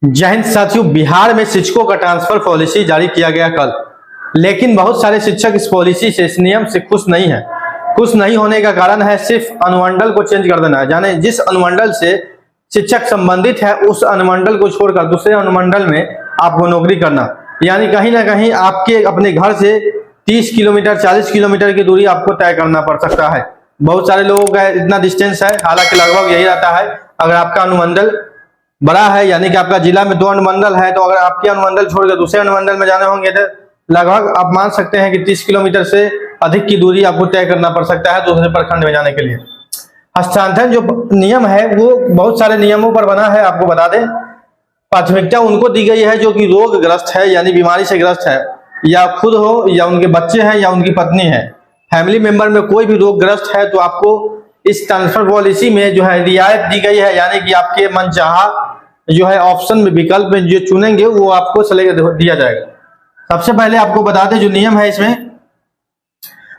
जय हिंद साथियों। बिहार में शिक्षकों का ट्रांसफर पॉलिसी जारी किया गया कल, लेकिन बहुत सारे शिक्षक इस पॉलिसी से, इस नियम से खुश नहीं है। खुश नहीं होने का कारण है सिर्फ अनुमंडल को चेंज कर देना है। जाने जिस अनुमंडल से शिक्षक संबंधित है उस अनुमंडल को छोड़कर दूसरे अनुमंडल में आपको नौकरी करना, यानी कहीं ना कहीं आपके अपने घर से 30 किलोमीटर 40 किलोमीटर की दूरी आपको तय करना पड़ सकता है। बहुत सारे लोगों का इतना डिस्टेंस है, हालांकि लगभग यही रहता है। अगर आपका अनुमंडल बड़ा है, यानी कि आपका जिला में 2 अनुमंडल है, तो अगर आपके अनुमंडल छोड़कर दूसरे अनुमंडल में जाने होंगे तो लगभग आप मान सकते हैं कि 30 किलोमीटर से अधिक की दूरी आपको तय करना पड़ सकता है दूसरे प्रखंड में जाने के लिए। हस्तांतरण जो नियम है वो बहुत सारे नियमों पर बना है। आपको बता दें, प्राथमिकता उनको दी गई है जो कि रोगग्रस्त है, यानी बीमारी से ग्रस्त है, या खुद हो या उनके बच्चे हैं या उनकी पत्नी है। फैमिली मेंबर में कोई भी रोगग्रस्त है तो आपको इस ट्रांसफर पॉलिसी में जो है रियायत दी गई है, यानी कि आपके मनचाहा जो है ऑप्शन में, विकल्प में जो चुनेंगे वो आपको दिया जाएगा। सबसे पहले आपको बता दें जो नियम है इसमें,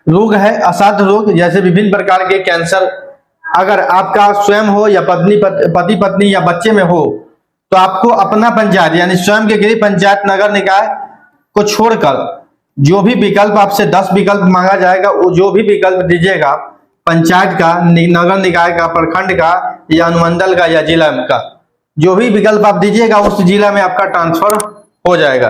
रोग है असाध्य रोग, जैसे विभिन्न प्रकार के कैंसर। अगर आपका स्वयं हो या पति पत्नी या बच्चे में हो तो आपको अपना पंचायत यानी स्वयं के गृह पंचायत नगर निकाय को छोड़कर जो भी विकल्प आपसे 10 विकल्प मांगा जाएगा, वो जो भी विकल्प दीजिएगा पंचायत का, नगर निकाय का, प्रखंड का या अनुमंडल का या जिला का, जो भी विकल्प आप दीजिएगा उस जिला में आपका ट्रांसफर हो जाएगा,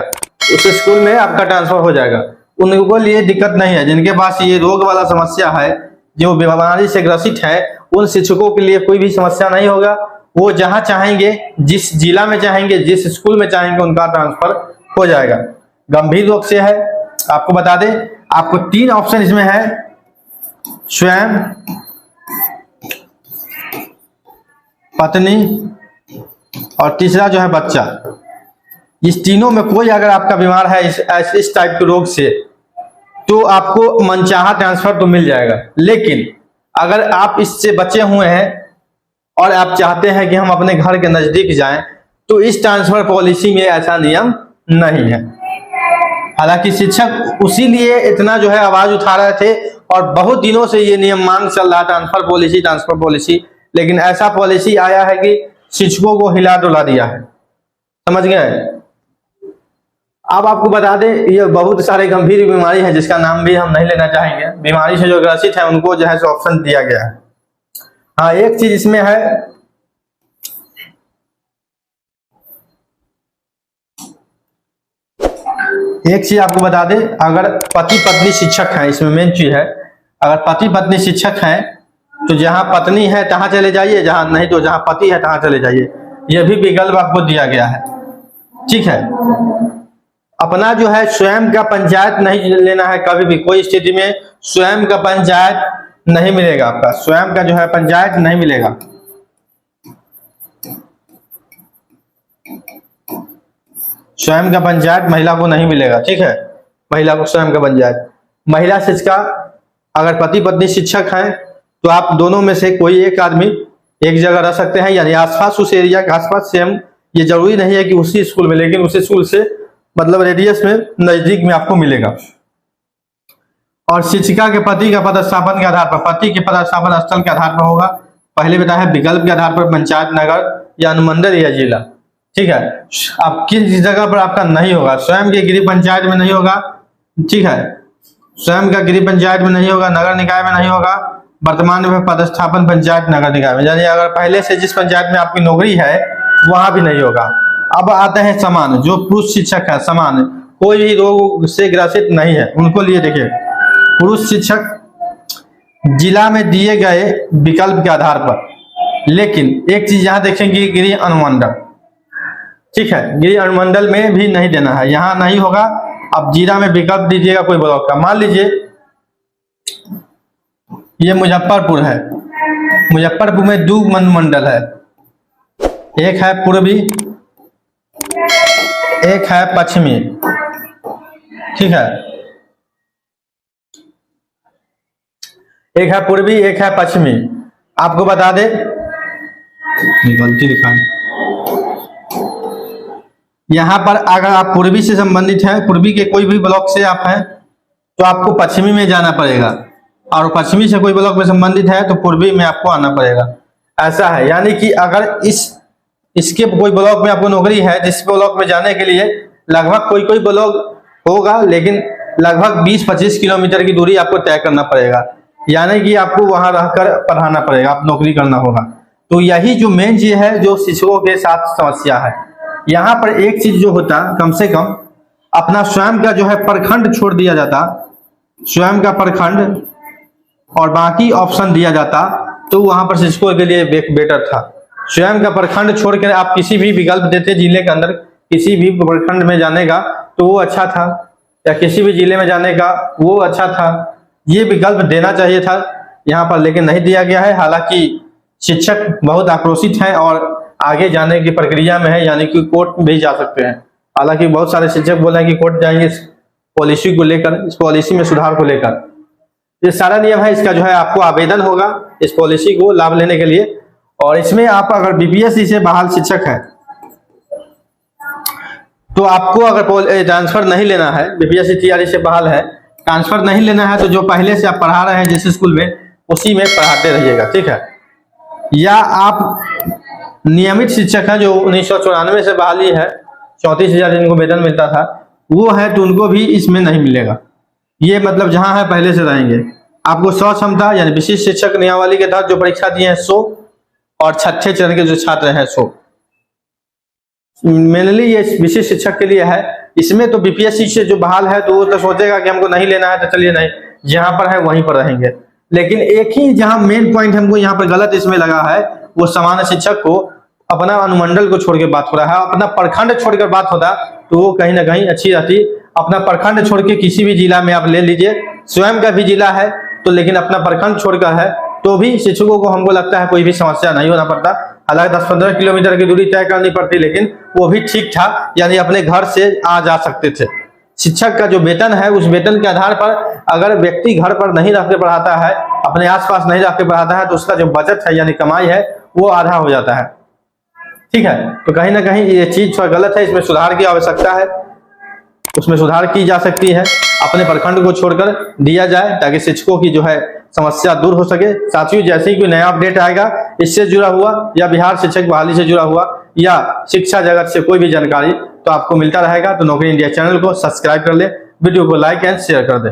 उस स्कूल में आपका ट्रांसफर हो जाएगा। उनको लिए दिक्कत नहीं है। जिनके पास ये रोग वाला समस्या है, जो बीमारी से ग्रसित है, उन शिक्षकों के लिए कोई भी समस्या नहीं होगा। वो जहां चाहेंगे, जिस जिला में चाहेंगे, जिस स्कूल में चाहेंगे, उनका ट्रांसफर हो जाएगा। गंभीर रोग से है, आपको बता दें आपको 3 ऑप्शन इसमें है, स्वयं, पत्नी और तीसरा जो है बच्चा। इस तीनों में कोई अगर आपका बीमार है इस टाइप के रोग से, तो आपको मनचाहा ट्रांसफर तो मिल जाएगा। लेकिन अगर आप इससे बचे हुए हैं और आप चाहते हैं कि हम अपने घर के नजदीक जाएं, तो इस ट्रांसफर पॉलिसी में ऐसा नियम नहीं है। हालांकि शिक्षक उसी लिए इतना जो है आवाज उठा रहे थे और बहुत दिनों से ये नियम मांग चल रहा, ट्रांसफर पॉलिसी, लेकिन ऐसा पॉलिसी आया है कि शिक्षकों को हिला डुला दिया है। समझ गए? अब आपको बता दें ये बहुत सारे गंभीर बीमारी है जिसका नाम भी हम नहीं लेना चाहेंगे। बीमारी से जो ग्रसित है उनको जो है ऑप्शन दिया गया है। हाँ, एक चीज इसमें है, एक चीज आपको बता दें, अगर पति पत्नी शिक्षक है, इसमें मेन चीज है, अगर पति पत्नी शिक्षक हैं तो जहां पत्नी है तहां चले जाइए, जहां नहीं तो जहां पति है तहां चले जाइए। यह भी विकल्प आपको दिया गया है। ठीक है, अपना जो है स्वयं का पंचायत नहीं लेना है। कभी भी कोई स्थिति में स्वयं का पंचायत नहीं मिलेगा, आपका स्वयं का जो है पंचायत नहीं मिलेगा। स्वयं का पंचायत महिला को नहीं मिलेगा। ठीक है, महिला को स्वयं का पंचायत। महिला शिक्षिका, अगर पति पत्नी शिक्षक हैं तो आप दोनों में से कोई एक आदमी एक जगह रह सकते हैं, यानी आसपास, उस एरिया के आसपास से। हम ये जरूरी नहीं है कि उसी स्कूल में, लेकिन उसी स्कूल से मतलब रेडियस में, नजदीक में आपको मिलेगा। और शिक्षिका के पति का पदस्थापन के आधार पर, पति के पदस्थापन स्थल के आधार पर होगा। पहले बताया विकल्प के आधार पर पंचायत, नगर या अनुमंडल या जिला। ठीक है, अब किस जगह पर आपका नहीं होगा, स्वयं के गृह पंचायत में नहीं होगा। ठीक है, स्वयं का गृह पंचायत में नहीं होगा, नगर निकाय में नहीं होगा, वर्तमान में पदस्थापन पंचायत नगर निकाय में, यानी अगर पहले से जिस पंचायत में आपकी नौकरी है वहां भी नहीं होगा। अब आते हैं समान, जो पुरुष शिक्षक है, समान, कोई भी रोग से ग्रसित नहीं है, उनको लिए देखिए, पुरुष शिक्षक जिला में दिए गए विकल्प के आधार पर। लेकिन एक चीज यहां देखेंगे, गृह अनुमंडल। ठीक है, गृह अनुमंडल में भी नहीं देना है, यहां नहीं होगा। अब जिला में विकल्प दीजिएगा कोई ब्लॉक का, मान लीजिए ये मुजफ्फरपुर है। मुजफ्फरपुर में 2 अनुमंडल है, एक है पूर्वी, एक है पश्चिमी। ठीक है, एक है पूर्वी, एक है पश्चिमी। आपको बता दे, गलती दिखा, यहां पर अगर आप पूर्वी से संबंधित हैं, पूर्वी के कोई भी ब्लॉक से आप हैं तो आपको पश्चिमी में जाना पड़ेगा, और पश्चिमी से कोई ब्लॉक में संबंधित है तो पूर्वी में आपको आना पड़ेगा। ऐसा है, यानी कि अगर इस इसके कोई ब्लॉक में आपको नौकरी है, जिस ब्लॉक में जाने के लिए लगभग कोई कोई ब्लॉक होगा, लेकिन लगभग 20-25 किलोमीटर की दूरी आपको तय करना पड़ेगा, यानी कि आपको वहां रहकर पढ़ाना पड़ेगा, आप नौकरी करना होगा। तो यही जो मेन चीज है जो शिक्षकों के साथ समस्या है। यहाँ पर एक चीज जो होता, कम से कम अपना स्वयं का जो है प्रखंड छोड़ दिया जाता, स्वयं का प्रखंड और बाकी ऑप्शन दिया जाता, तो वहां पर शिक्षकों के लिए बेटर था। स्वयं का प्रखंड छोड़कर आप किसी भी विकल्प देते जिले के अंदर, किसी भी प्रखंड में जाने का, तो वो अच्छा था, या किसी भी जिले में जाने का वो अच्छा था, ये विकल्प देना चाहिए था यहाँ पर, लेकिन नहीं दिया गया है। हालांकि शिक्षक बहुत आक्रोशित हैं और आगे जाने की प्रक्रिया में है, यानी कि कोर्ट में भी जा सकते हैं। हालांकि बहुत सारे शिक्षक बोल रहे हैं कि कोर्ट जाएंगे इस पॉलिसी को लेकर, इस पॉलिसी में सुधार को लेकर। ये सारा नियम है, इसका जो है आपको आवेदन होगा इस पॉलिसी को लाभ लेने के लिए। और इसमें आप अगर बीपीएससी से बहाल शिक्षक है तो आपको अगर ट्रांसफर नहीं लेना है, बीपीएससी तैयारी से बहाल है, ट्रांसफर नहीं लेना है, तो जो पहले से आप पढ़ा रहे हैं जिस स्कूल में उसी में पढ़ाते रहिएगा, ठीक है। या आप नियमित शिक्षक हैं जो 1994 से बहाली है, 34,000 जिनको वेतन मिलता था वो है, तो उनको भी इसमें नहीं मिलेगा। ये मतलब जहां है पहले से रहेंगे। आपको 100 क्षमता यानी विशिष्ट शिक्षक नियमावली के तहत जो परीक्षा दिए हैं 100, और छठे चरण के जो छात्र हैं 100। मेनली ये विशिष्ट शिक्षक के लिए है। इसमें तो बीपीएससी से जो बहाल है तो वो तो सोचेगा कि हमको नहीं लेना है तो चलिए नहीं, जहां पर है वहीं पर रहेंगे। लेकिन एक ही जहां मेन पॉइंट हमको यहाँ पर गलत इसमें लगा है, वो सामान्य शिक्षक को अपना अनुमंडल को छोड़ के बात हो रहा है, अपना प्रखंड छोड़कर बात होता तो वो कहीं ना कहीं अच्छी रहती। अपना प्रखंड छोड़ के किसी भी जिला में आप ले लीजिए, स्वयं का भी जिला है तो, लेकिन अपना प्रखंड छोड़कर है तो भी शिक्षकों को हमको लगता है कोई भी समस्या नहीं होना पड़ता। हालांकि 10-15 किलोमीटर की दूरी तय करनी पड़ती, लेकिन वो भी ठीक था, यानी अपने घर से आ जा सकते थे। शिक्षक का जो वेतन है उस वेतन के आधार पर अगर व्यक्ति घर पर नहीं रह के पढ़ाता है, अपने आसपास नहीं रह के पढ़ाता है, तो उसका जो बजट है यानी कमाई है वो आधा हो जाता है, ठीक है। तो कहीं ना कहीं ये चीज थोड़ा गलत है, इसमें सुधार की आवश्यकता है, उसमें सुधार की जा सकती है। अपने प्रखंड को छोड़कर दिया जाए ताकि शिक्षकों की जो है समस्या दूर हो सके। साथियों, जैसे ही कोई नया अपडेट आएगा इससे जुड़ा हुआ या बिहार शिक्षक बहाली से जुड़ा हुआ या शिक्षा जगत से कोई भी जानकारी तो आपको मिलता रहेगा। तो नौकरी इंडिया चैनल को सब्सक्राइब कर ले, वीडियो को लाइक एंड शेयर कर दे।